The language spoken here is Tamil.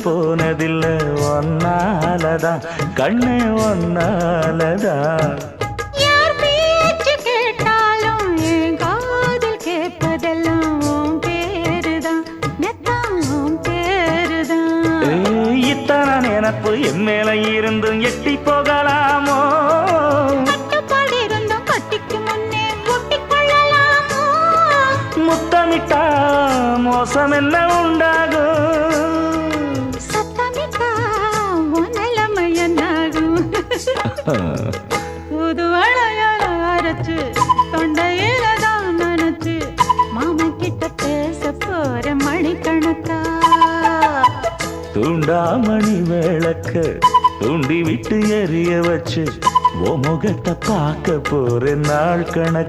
போனதில்லை ஒன்னாலதான் கண்ணே ஒன்னாலதான். யார் பேச்சு கேட்டாலும் என் காதில் கேட்பதெல்லாம் உன் பேருதான் மெத்தான் உன் பேருதான். இத்தனை நினப்பு என் மேல இருந்தும் எட்டி போகலாமோ? கட்டுப்பாடு இருந்தும் கட்டிக்கு முன்னே ஒட்டிக்கொள்ளலாமோ? முத்தமிட்டா மோசம் என்ன உண்டாகும்? சத்தமிட்டா உன் நிலைமை என்னாகும்? புது வளையல அரைச்சு தொண்டையில தான் நினைச்சு மாமன் கிட்ட பேச போற மணிக்கணக்கா. தூண்டாமணி விளக்க தூண்டி விட்டு எரிய வச்சு ஓ முகத்தை பார்க்க போற நாள் கணக்கு.